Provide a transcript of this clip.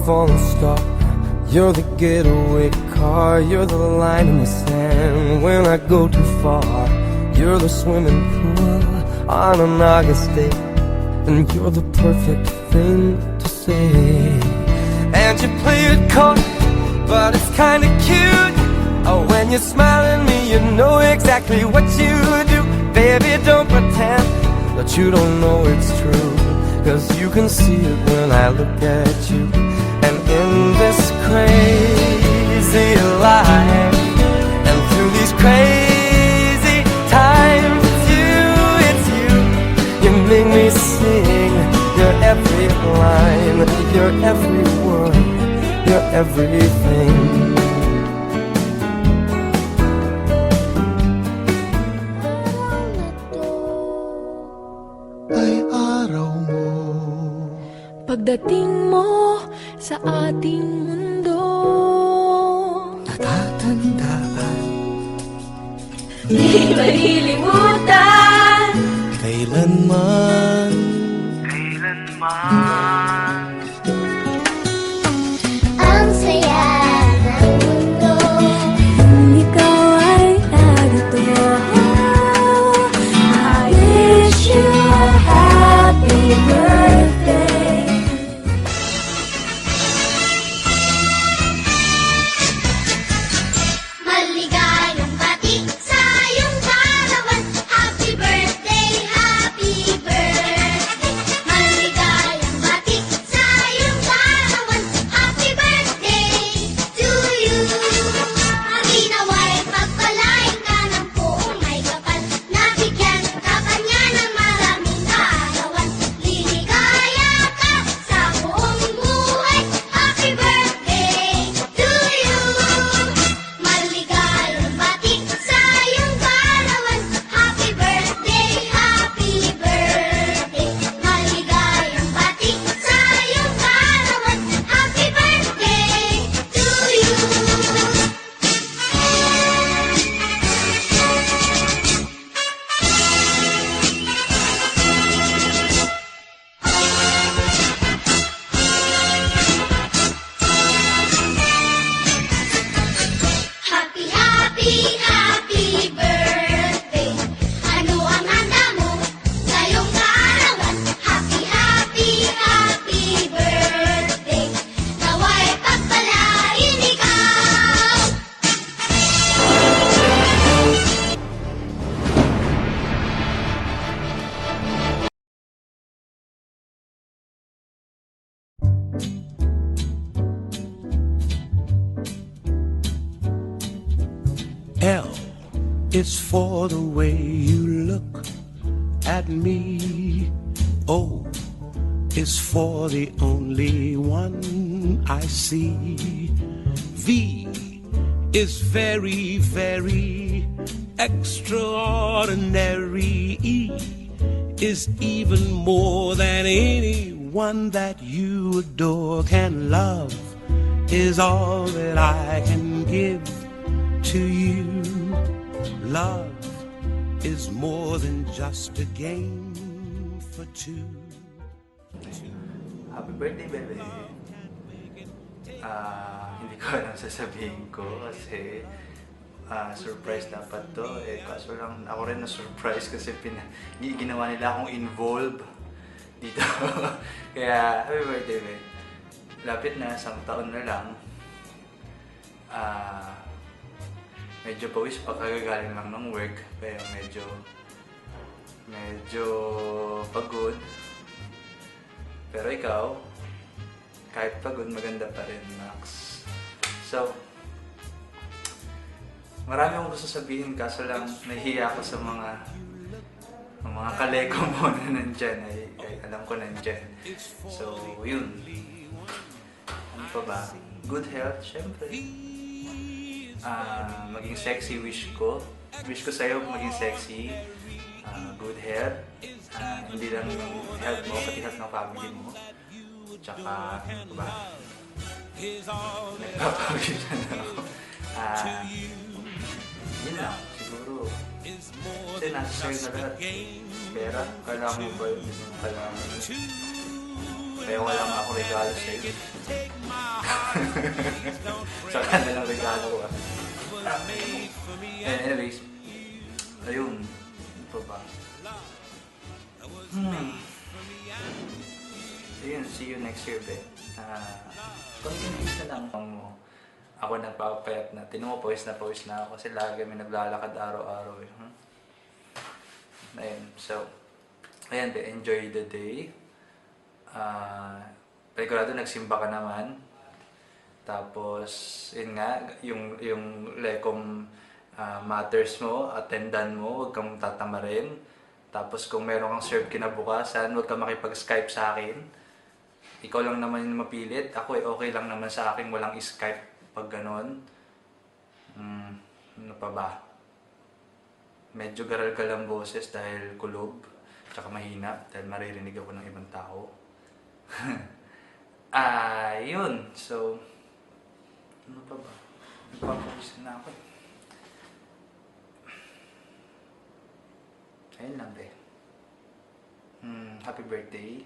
falling star. You're the getaway car. You're the line in the sand when I go too far. You're the swimming pool on an August day, and you're the perfect thing to say. And you play it cold, but it's kinda cute. Oh, when you smile at me, you know exactly what you do. Baby, don't pretend that you don't know it's true, 'cause you can see it when I look at you. And in this crazy life, and through these crazy times, it's you. You make me sing your every line, your every word, your everything. Pagdating mo sa ating mundo, natatandaan, di malilimutan. Kailanman Ang saya ng mundo. Kung ikaw ay narito, I wish you a happy birthday. Maligayang bati sa iyong karawan. Happy birthday, happy birthday. Maligayang bati sa iyong karawan. Happy birthday to you. Maginaway pagpalain ka ng buong may kapal. Nabigyan ka pa niya ng maraming kaarawan. Liligaya ka sa buong buhay. Happy birthday to you. Maligayang bati sa iyong karawan. Happy birthday, happy birthday. Maligayang bati sa iyong karawan. Happy birthday to you. Happy, happy, happy birthday. Ano ang handa mo ngayong kaarawan? Happy, happy, happy birthday. Nawa'y pagpalain ikaw. L is for the way you look at me. O is for the only one I see. V is very, very extraordinary. E is even more than anyone that you adore can love. Is all that I can give to you. Love is more than just a game for two. Happy birthday, bebe. Hindi ko alam sasabihin ko kasi surprise dapat to. Kaso lang ako rin na-surprise kasi ginawa nila akong involved dito. Kaya happy birthday, bebe. Lapit na, 1 taon na lang. Medyo pawis pa, kagagaling lang ng work, kaya medyo pagod. Pero ikaw, kahit pagod, maganda pa rin, Max. So, marami akong gusto sabihin, kaso lang nahihiya ako sa mga kaleko mo na nandyan, ay alam ko nandyan. So, yun. Ano pa ba? Good health, syempre. Maging sexy wish ko. Wish ko sa'yo maging sexy. Good health. Hindi lang yung health mo, pati health ng family mo. Tsaka, ano ba? Nagpapawisan na ako. Yun lang, siguro. Kasi nasa sa'yo na lahat. Pera, kailangan mo ba yun? Kailangan mo yun. Kaya wala nga ako regalo sa'yo. Sa kanya lang regalo ko. Anyways, ayun. Ano pa ba? Ayun, see you next year, be. Continuous na lang mo. Ako nagpapayat na. Tinan mo, pawis na ako kasi lagi kami naglalakad araw-araw. Ayun, so, ayan, be, enjoy the day. Pagkurado, nagsimba ka naman. Tapos, yun nga, yung Lecom matters mo, attendan mo, huwag kang tatamarin. Tapos kung meron kang serve kinabukasan, huwag kang makipag-Skype sa akin. Ikaw lang naman yung mapilit. Ako okay lang naman sa akin, walang Skype pag ganon. Ano pa ba? Medyo garal-gal ang boses dahil kulob, tsaka mahina dahil maririnig ako ng ibang tao. Yun. So, ano pa ba? Nagpapawis na ako. Ayun lang, be. Happy birthday.